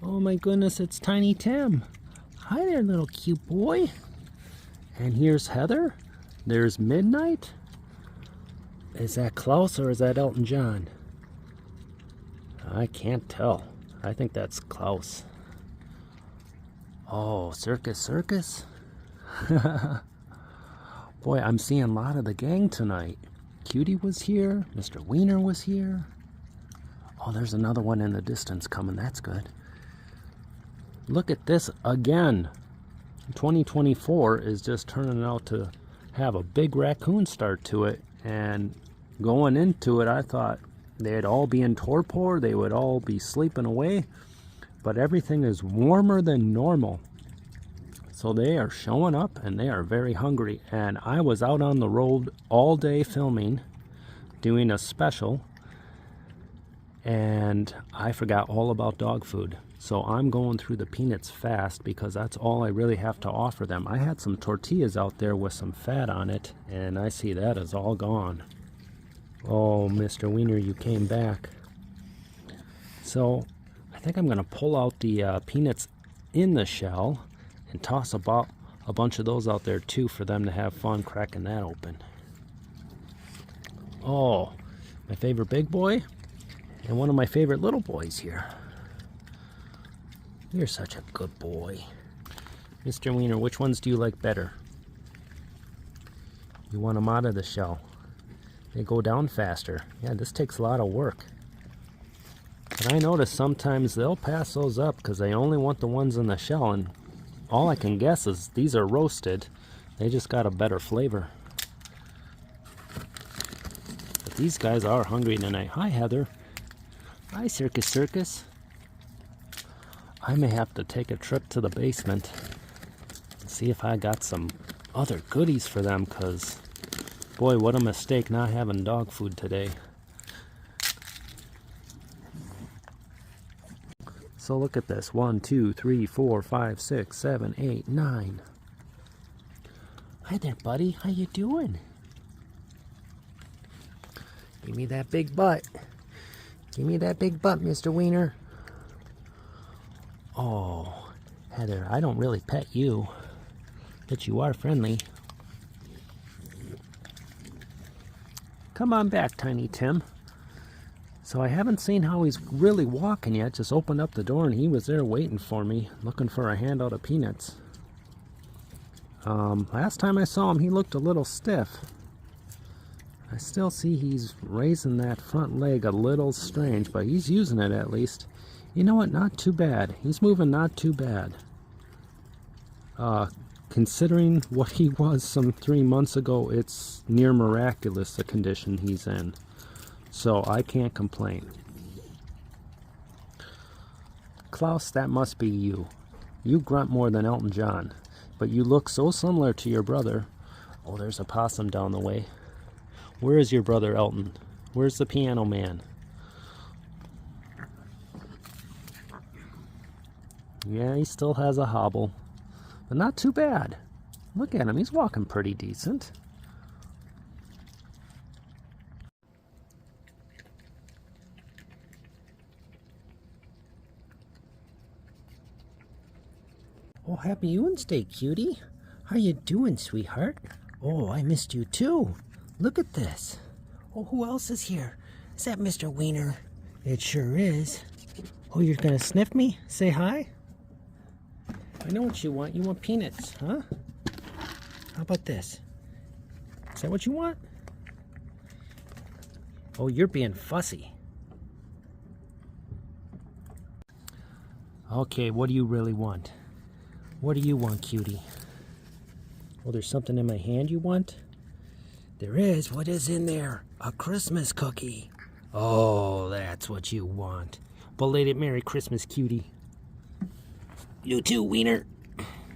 Oh my goodness, it's Tiny Tim. Hi there, little cute boy. And here's Heather. There's Midnight. Is that Klaus or is that Elton John? I can't tell. I think that's Klaus. Oh, circus. Boy, I'm seeing a lot of the gang tonight. Cutie was here. Mr. Wiener was here. Oh, there's another one in the distance coming. That's good. Look at this again. 2024 is just turning out to have a big raccoon start to it. And going into it, I thought they'd all be in torpor. They would all be sleeping away. But everything is warmer than normal. So they are showing up and they are very hungry. And I was out on the road all day filming, doing a special. And I forgot all about dog food. So I'm going through the peanuts fast because that's all I really have to offer them. I had some tortillas out there with some fat on it, and I see that is all gone. Oh, Mr. Wiener, you came back. So I think I'm going to pull out the peanuts in the shell and toss about a bunch of those out there too for them to have fun cracking that open. Oh, my favorite big boy and one of my favorite little boys here. You're such a good boy. Mr. Wiener, which ones do you like better? You want them out of the shell. They go down faster. Yeah, this takes a lot of work. But I notice sometimes they'll pass those up because they only want the ones in the shell, and all I can guess is these are roasted. They just got a better flavor. But these guys are hungry tonight. Hi, Heather. Hi, Circus. I may have to take a trip to the basement and see if I got some other goodies for them, because boy, what a mistake not having dog food today. So look at this. 1, 2, 3, 4, 5, 6, 7, 8, 9. Hi there, buddy. How you doing? Give me that big butt. Give me that big butt, Mr. Wiener. Oh, Heather, I don't really pet you, but you are friendly. Come on back, Tiny Tim. So I haven't seen how he's really walking yet. Just opened up the door and he was there waiting for me, looking for a handout of peanuts. Last time I saw him, he looked a little stiff. I still see he's raising that front leg a little strange, but he's using it at least. You know what? Not too bad. He's moving not too bad. Considering what he was some 3 months ago, it's near miraculous the condition he's in. So I can't complain. Klaus, that must be you. You grunt more than Elton John, but you look so similar to your brother. Oh, there's a possum down the way. Where is your brother, Elton? Where's the piano man? Yeah, he still has a hobble, but not too bad. Look at him, he's walking pretty decent. Oh, happy OONSDAY, cutie. How you doing, sweetheart? Oh, I missed you too. Look at this. Oh, who else is here? Is that Mr. Wiener? It sure is. Oh, you're gonna sniff me? Say hi? I know what you want. You want peanuts, huh? How about this? Is that what you want? Oh, you're being fussy. Okay, what do you really want? What do you want, cutie? Oh, there's something in my hand you want? There is. What is in there? A Christmas cookie. Oh, that's what you want. Belated Merry Christmas, cutie. You too, Wiener.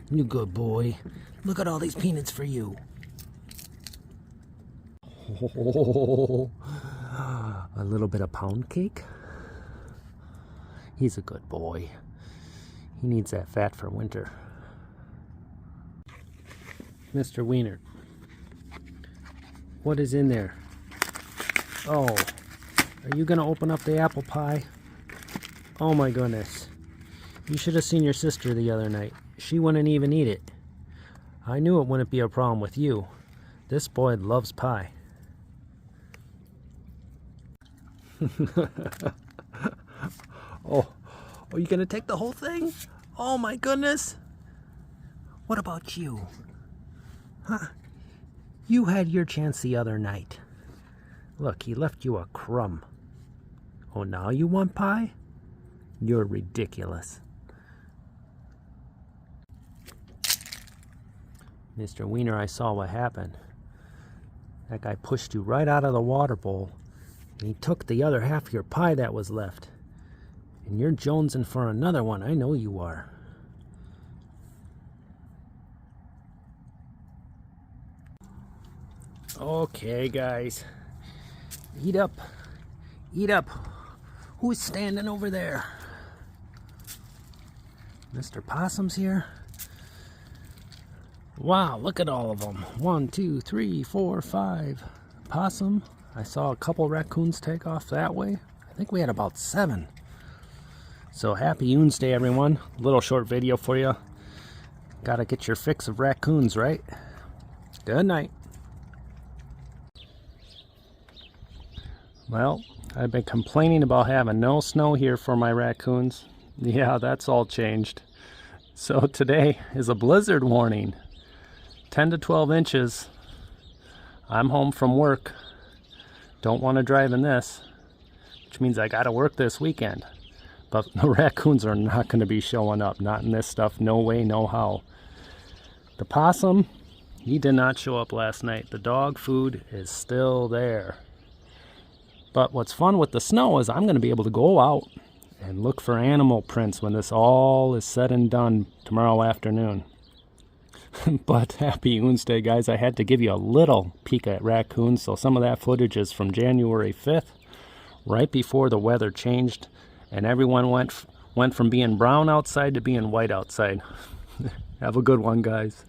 You good boy. Look at all these peanuts for you. Oh, a little bit of pound cake. He's a good boy. He needs that fat for winter. Mr. Wiener, what is in there? Oh, are you gonna open up the apple pie? Oh my goodness. You should have seen your sister the other night. She wouldn't even eat it. I knew it wouldn't be a problem with you. This boy loves pie. Oh, are you gonna take the whole thing? Oh my goodness. What about you? Huh? You had your chance the other night. Look, he left you a crumb. Oh, now you want pie? You're ridiculous. Mr. Wiener, I saw what happened. That guy pushed you right out of the water bowl, and he took the other half of your pie that was left. And you're jonesing for another one, I know you are. Okay, guys. Eat up. Eat up. Who's standing over there? Mr. Possum's here. Wow, look at all of them. 1, 2, 3, 4, 5. Possum. I saw a couple raccoons take off that way. I think we had about 7. So happy OONSDAY, everyone. Little short video for you. Gotta get your fix of raccoons, right? Good night. Well, I've been complaining about having no snow here for my raccoons. Yeah, that's all changed. So today is a blizzard warning. 10 to 12 inches. I'm home from work. Don't want to drive in this, which means I gotta work this weekend. But the raccoons are not going to be showing up. Not in this stuff. No way, no how. The possum, he did not show up last night. The dog food is still there. But what's fun with the snow is I'm going to be able to go out and look for animal prints when this all is said and done tomorrow afternoon. But happy OONSDAY, guys. I had to give you a little peek at raccoons. So some of that footage is from January 5th, right before the weather changed. And everyone went from being brown outside to being white outside. Have a good one, guys.